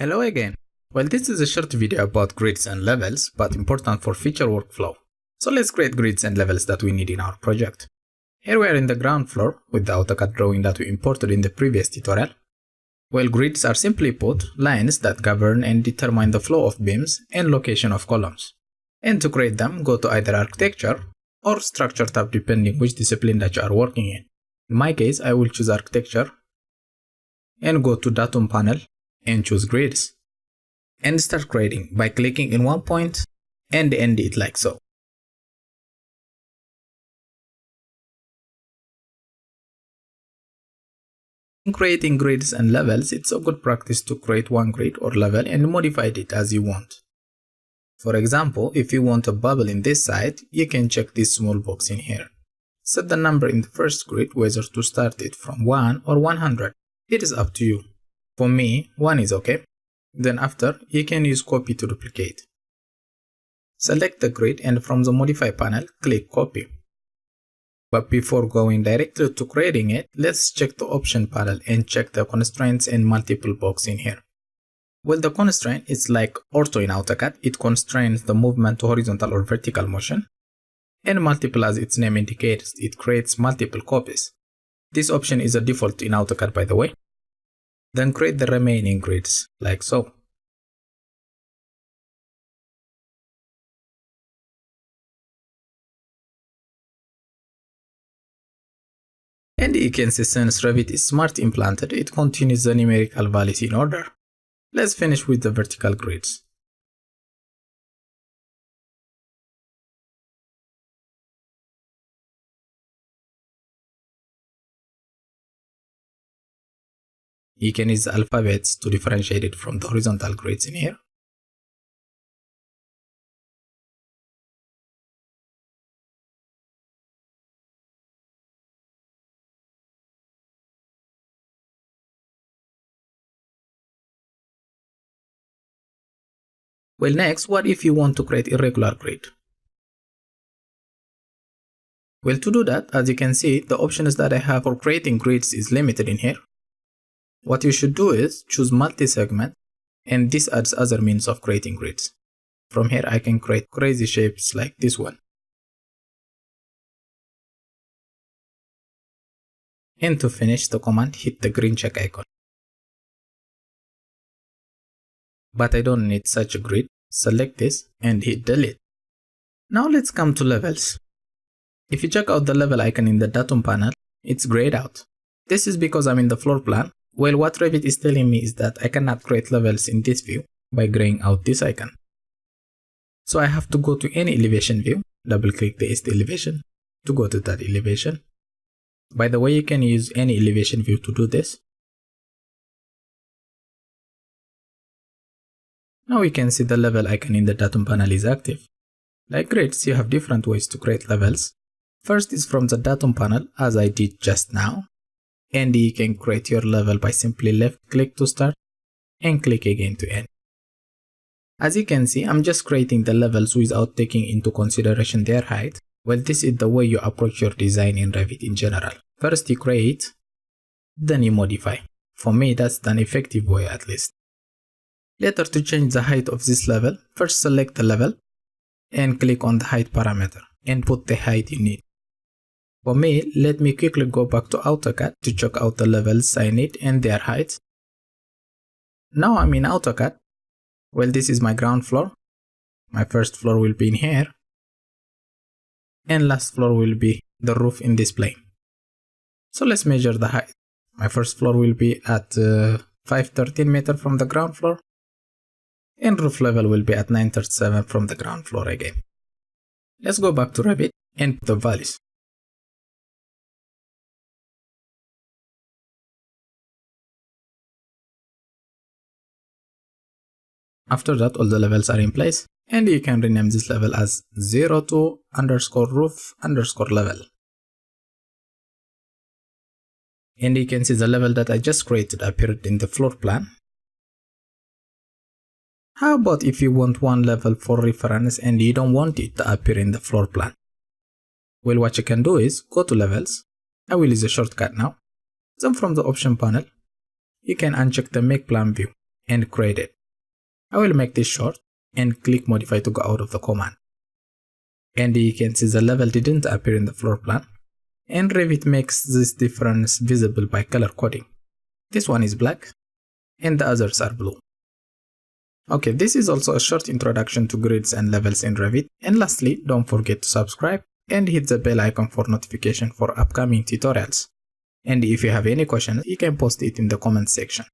Hello again. Well, this is a short video about grids and levels, but important for future workflow. So let's create grids and levels that we need in our project. Here we are in the ground floor with the AutoCAD drawing that we imported in the previous tutorial. Well, grids are simply put lines that govern and determine the flow of beams and location of columns. And to create them, go to either architecture or structure tab depending which discipline that you are working in. In my case, I will choose architecture and go to datum panel and choose grids. And start creating by clicking in one point and end it like so. In creating grids and levels, it's a good practice to create one grid or level and modify it as you want. For example, if you want a bubble in this side, you can check this small box in here. Set the number in the first grid whether to start it from 1 or 100. It is up to you. For me, 1 is okay. Then after, you can use copy to duplicate. Select the grid and from the modify panel, click copy. But before going directly to creating it, let's check the option panel and check the constraints and multiple box in here. Well, the constraint is like ortho in AutoCAD. It constrains the movement to horizontal or vertical motion. And multiple, as its name indicates, it creates multiple copies. This option is a default in AutoCAD, by the way. Then create the remaining grids, like so. And you can see since Revit is smart implanted, it continues the numerical values in order. Let's finish with the vertical grids. You can use the alphabets to differentiate it from the horizontal grids in here. Well, next, what if you want to create irregular grid? Well, to do that, as you can see, the options that I have for creating grids is limited in here. What you should do is choose multi-segment, and this adds other means of creating grids. From here, I can create crazy shapes like this one. And to finish the command, hit the green check icon. But I don't need such a grid. Select this and hit delete. Now let's come to levels. If you check out the level icon in the datum panel, it's grayed out. This is because I'm in the floor plan. Well, what Revit is telling me is that I cannot create levels in this view by graying out this icon. So I have to go to any elevation view, double click the SD elevation to go to that elevation. By the way, you can use any elevation view to do this. Now we can see the level icon in the datum panel is active. Like grids, you have different ways to create levels. First is from the datum panel, as I did just now. And you can create your level by simply left click to start and click again to end. As you can see, I'm just creating the levels without taking into consideration their height. Well, this is the way you approach your design in Revit in general. First you create, then you modify. For me, that's an effective way at least. Later, to change the height of this level, first select the level and click on the height parameter and put the height you need. For me, let me quickly go back to AutoCAD to check out the levels I need and their heights. Now I'm in AutoCAD. Well, this is my ground floor. My first floor will be in here. And last floor will be the roof in this plane. So let's measure the height. My first floor will be at 513 meters from the ground floor. And roof level will be at 937 from the ground floor again. Let's go back to Revit and put the values. After that, all the levels are in place, and you can rename this level as 02_roof_level. And you can see the level that I just created appeared in the floor plan. How about if you want one level for reference and you don't want it to appear in the floor plan? Well, what you can do is go to levels. I will use a shortcut now. Then from the option panel, you can uncheck the make plan view and create it. I will make this short and click modify to go out of the command. And you can see the level didn't appear in the floor plan, and Revit makes this difference visible by color coding. This one is black and the others are blue. Okay, this is also a short introduction to grids and levels in Revit. And lastly, don't forget to subscribe and hit the bell icon for notification for upcoming tutorials. And if you have any questions, you can post it in the comment section.